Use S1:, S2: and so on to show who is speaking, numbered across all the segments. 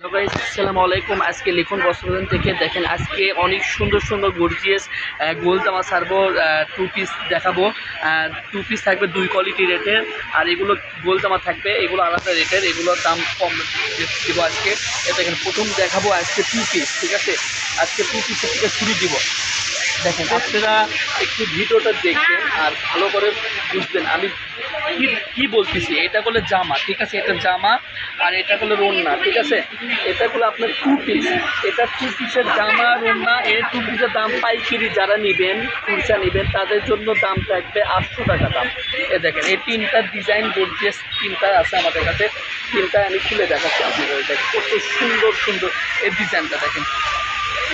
S1: Hello guys, আসসালামু আলাইকুম। আজকে লিখুন বস্ত্রবাজার থেকে দেখেন, আজকে অনেক সুন্দর সুন্দর গর্জিয়াস গোল জামা ছাড়বো। টু পিস দেখাবো। টু পিস থাকবে দুই কোয়ালিটি রেটের, আর এগুলো গোল জামা থাকবে, এগুলো আলাদা রেটের, এগুলোর দাম কম দিব আজকে। দেখেন, প্রথম দেখাবো আজকে টু পিস, ঠিক আছে? আজকে টু পিসের থেকে শুরু দিব। দেখেন, আপনারা একটু ভিডিওটা দেখবেন আর ভালো করে বুঝবেন আমি কি বলতেছি। এটা বলে জামা, ঠিক আছে? এটা জামা, আর এটা হলো রোন্না, ঠিক আছে? এটা হলো আপনার টু পিস। এটা টু পিসের জামা রোন্না। এই টু পিসের দাম পাইকারি যারা নেবেন, খুচরা নেবেন, তাদের জন্য দাম থাকবে 800 টাকা দাম। এ দেখেন, এই তিনটা ডিজাইন গর্জিয়াস তিনটা আছে আমাদের কাছে। তিনটা আমি খুলে দেখাচ্ছি আপনাদের। দেখেন কত সুন্দর সুন্দর এই ডিজাইনটা, দেখেন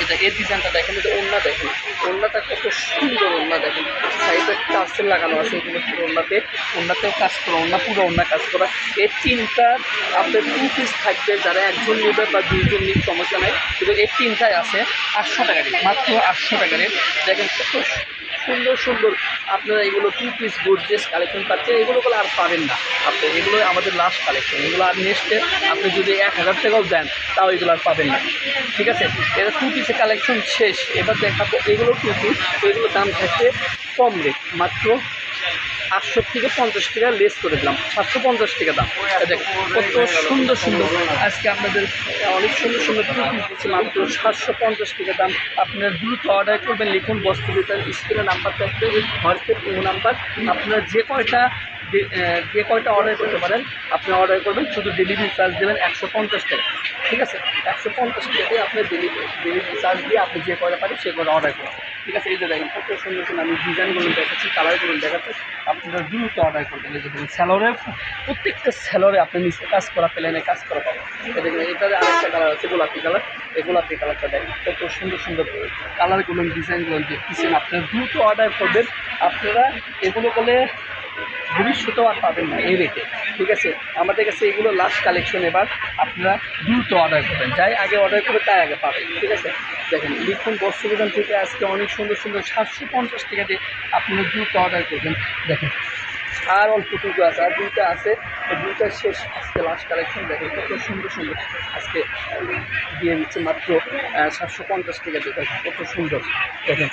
S1: এটা, এই ডিজাইনটা দেখেন, এটা ওড়না দেখেন, ওড়নাটা কত সুন্দর। ওড়না দেখেন, সাইডে টার্সেল লাগানো আছে, এগুলো পুরো ওড়নাতেও কাজ করা, ওড়না পুরো ওড়না কাজ করা। এই তিনটা আপনার টু পিস থাকবে, যারা একজন নেবে বা দুইজন নিবে সমস্যা নেই, কিন্তু এই তিনটাই আছে 800 টাকা রেট, মাত্র 800 টাকা রেট। দেখেন কত সুন্দর সুন্দর আপনারা এগুলো টু পিস গর্জিয়াস কালেকশন পাচ্ছেন। এগুলো আর পাবেন না আপনি, এগুলো আমাদের লাস্ট কালেকশন। এগুলো আর নেক্সটে আপনি যদি 1000 টাকাও দেন তাও এগুলো আর পাবেন না, ঠিক আছে? এটা টু পিসের কালেকশন শেষ। এবার দেখাবো এগুলো টু পিস, এগুলোর দাম থাকছে কম রেট, মাত্র 800 থেকে 50 টাকা লেস করে দিলাম, 750 টাকা দাম। দেখ কত সুন্দর সুন্দর আজকে আপনাদের অনেক সুন্দর সুন্দর টু পিস দিচ্ছি, মাত্র 750 টাকা দাম। আপনারা দ্রুত অর্ডার করবেন। লিখুন বস্ত্রবিতান, স্ক্রিনে নাম্বার থাকবে, হোয়াটসঅ্যাপ নাম্বার। আপনারা যে কয়টা অর্ডার করতে পারেন আপনি অর্ডার করবেন, শুধু ডেলিভারি চার্জ দেবেন 150 টাকা, ঠিক আছে? 150 টাকা দিয়ে আপনার ডেলিভারি চার্জ দিয়ে আপনি যে কয়টা পারেন সে করে অর্ডার করবেন, ঠিক আছে? এই যে দেখেন কত সুন্দর সুন্দর আমি ডিজাইনগুলো দেখাচ্ছি, কালারগুলো দেখাচ্ছি। আপনারা দ্রুত অর্ডার করবেন। এই যে দেখুন স্যালোরে, প্রত্যেকটা স্যালোরে আপনি নিচে কাজ করা, প্লেনে কাজ করা পাবেন। এই দেখুন এটার আরেকটা কালার আছে গোলাপি কালার, এই গোলাপি কালারটা দেখেন কত সুন্দর সুন্দর কালারগুলো, ডিজাইনগুলো দেখতেছেন। আপনারা দ্রুত অর্ডার করবেন। আপনারা এগুলো বলে ভবিষ্যতেও আর পাবেন না এই রেটে, ঠিক আছে? আমাদের কাছে এগুলো লাস্ট কালেকশন। এবার আপনারা দ্রুত অর্ডার করবেন, যাই আগে অর্ডার করবে তাই আগে পাবেন, ঠিক আছে? দেখেন লিখুন বস্ত্রবিতান থেকে আজকে অনেক সুন্দর সুন্দর 750 টাকা দিয়ে আপনারা দ্রুত অর্ডার করবেন। দেখেন আর অল্পটুকু আছে, আর দুইটা আছে, দুইটা শেষ আজকে লাস্ট কালেকশন। দেখেন কত সুন্দর সুন্দর আজকে দিয়ে দিচ্ছে মাত্র 750 টাকা দিয়ে। দেখেন কত সুন্দর। দেখেন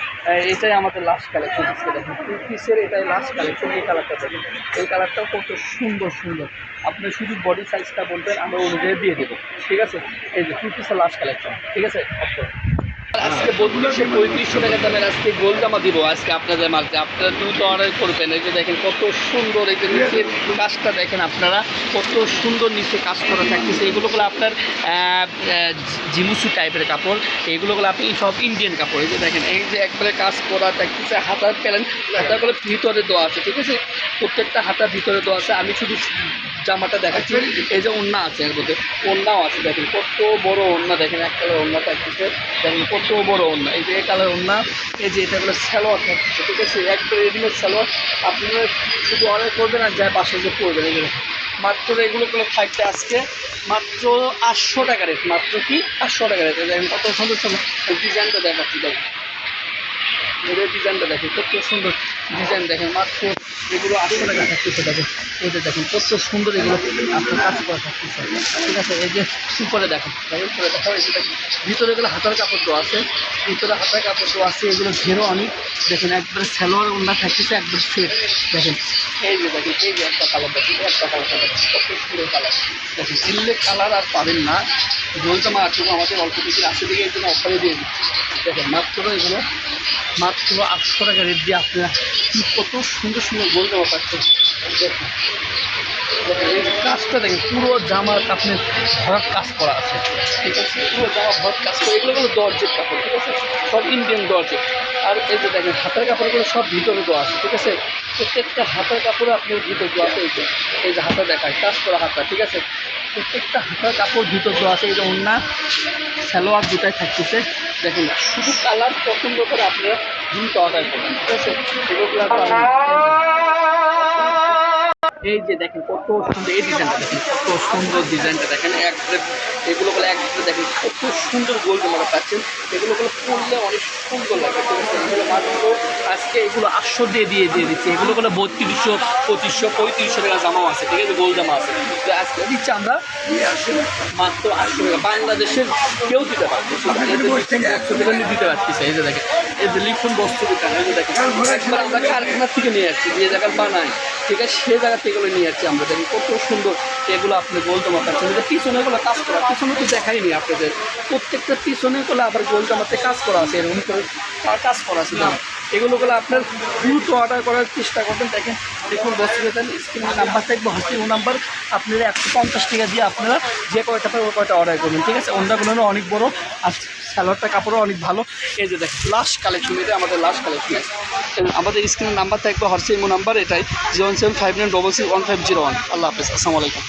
S1: এটাই আমাদের লাস্ট কালেকশন আজকে। দেখেন টু পিসের এটাই লাস্ট কালেকশন। এই কালারটা দেখেন, এই কালারটাও কত সুন্দর সুন্দর। আপনি শুধু বডি সাইজটা বলবেন, আমরা অনুযায়ী দিয়ে দেবো, ঠিক আছে? এই যে টু পিসের লাস্ট কালেকশন, ঠিক আছে? আজকে 3200 টাকা দামের আজকে গোল জামা দিব আজকে আপনাদের মাঝে। আপনারা দ্রুত অর্ডার করবেন। এই যে দেখেন কত সুন্দর, এই যে নিচের কাজটা দেখেন আপনারা, কত সুন্দর নিচে কাজ করা থাকতেছে। এগুলো হলো আপনার জিমুসু টাইপের কাপড়, এগুলো হলো আপনি সব ইন্ডিয়ান কাপড়। এই যে দেখেন, এই যে একবারে কাজ করা থাকতেছে, হাতার প্যালেন হাতাগুলো ভিতরে দেওয়া আছে, ঠিক আছে? প্রত্যেকটা হাতার ভিতরে দেওয়া আছে। আমি শুধু জামাটা দেখাচ্ছি। এই যে ওড়না আছে, এর মধ্যে ওড়নাও আছে। দেখেন কত বড় ওড়না, দেখেন এক কালার ওড়না থাকতেছে, দেখেন কত বড় ওড়না। এই যে এই কালার ওড়না, এই যে এটা হলো সালোয়ার থাকতেছে, ঠিক আছে? একবারে রেডিমেড সালোয়ার। আপনারা শুধু অর্ডার করবেন আর যায় পাশে যে পড়বেন। এগুলো মাত্র এগুলো থাকবে আজকে মাত্র 800 টাকা রেট, মাত্র কি 800 টাকা রেট। দেখেন কত সুন্দর সুন্দর ডিজাইনটা দেখাচ্ছি। দেখেন এদের ডিজাইনটা দেখেন কত সুন্দর ডিজাইন। দেখেন মাত্র এগুলো 800 টাকা থাকতেছে। দেখেন এই যে দেখেন কত সুন্দর এগুলো আপনার কাজ করা থাকতেছে, ঠিক আছে? এই যে উপরে দেখেন, উপরে দেখো, এই যে দেখেন ভিতরে এগুলো হাতার কাপড় দেওয়া আছে, ভিতরে হাতার কাপড় দেওয়া আছে। এগুলো ঘেরো অনেক। দেখেন একবারে সালোয়ার ওড়না থাকতেছে, একবার সেট। দেখেন এই যে দেখেন, এই যে একটা কালার দেখেন, একটা কালার দেখেন কত সুন্দর কালার। দেখেন এগুলো কালার আর পাবেন না। গোল জামা আছে আমাদের অল্প কিছু আছে দিকে, এই জন্য অফারে দিয়ে দিচ্ছি। দেখেন মাত্র এগুলো মাত্র 800 টাকা রেট দিয়ে আপনারা কত সুন্দর সুন্দর গোল জামা পাচ্ছেন। দেখুন এই কাজটা দেখেন, পুরো জামার আপনার ভরাট কাজ করা আছে, ঠিক আছে? পুরো জামা ভরাট কাজ করে। এগুলো হলো দরজের কাপড়, ঠিক আছে? সব ইন্ডিয়ান দরজের। আর এই যে দেখেন হাতের কাপড়গুলো সব ভিতরে দেওয়া আছে, ঠিক আছে? প্রত্যেকটা হাতের কাপড় আপনার ভিতরে দেওয়া আছে। এই যে হাতা দেখায় কাজ করা হাতা, ঠিক আছে? প্রত্যেকটা হাতের কাপড় ভিতর দেওয়া আছে। এই যে ওড়না সালোয়ার দুটাই থাকতেছে। দেখেন শুধু কালার পছন্দ করে আপনারা দ্রুত অর্ডার করবেন, ঠিক আছে? এগুলো এই যে দেখেন কত সুন্দর এই ডিজাইনটা, দেখেন কত সুন্দর ডিজাইনটা দেখেন, একবারে এগুলো বলে একবারে দেখেন কত সুন্দর গোল জামা পাচ্ছেন। এগুলো পরলে অনেক সুন্দর লাগে, ঠিক আছে। এগুলো মাত্র আজকে এগুলো 800 দিয়ে দিচ্ছে। এগুলো 3200, 2500, 3500 টাকা জামাও আছে, ঠিক আছে, গোল জামা আছে। তো আজকে দিচ্ছি আমরা মাত্র 800 টাকা। বাংলাদেশের কেউ দিতে পারবে, দিতে পারতেছে। এই যে দেখেন, এই যে লিখুন বস্ত্র দোকান, এই যে দেখেন একবার আমরা কারখানার থেকে নিয়ে আসছি, যে জায়গায় বানাই, ঠিক আছে, সে জায়গা থেকে এগুলো নিয়ে যাচ্ছি আমরা। দেখেন কত সুন্দর এগুলো আপনি গোল জামা পাচ্ছেন। পিছনে এগুলো কাজ করা, পিছনে তো দেখাইনি আপনাদের, প্রত্যেকটা পিছনে এগুলো আবার গোল জামাতে কাজ করা আছে, এরকম করে কাজ করা আছে না। এগুলো আপনার দ্রুত অর্ডার করার চেষ্টা করবেন। দেখেন দেখুন বস্ত্র স্ক্রিনের নাম্বার থাকবে, হোয়াটসঅ্যাপ নাম্বার, আপনারা 150 টাকা দিয়ে আপনারা যে কয়টা পাবেন ওই কয়টা অর্ডার করবেন, ঠিক আছে। অন্যগুলো অনেক বড় আর সালোয়ারটা কাপড়ও অনেক ভালো। এই যে দেখেন লাস্ট কালেকশন, এটা আমাদের লাস্ট কালেকশন আছে। আমাদের স্ক্রিনের নাম্বার থাকবে, হোয়াটসঅ্যাপ নাম্বার এটাই 01759661501। আল্লাহ হাফেজ, আসসালামু আলাইকুম।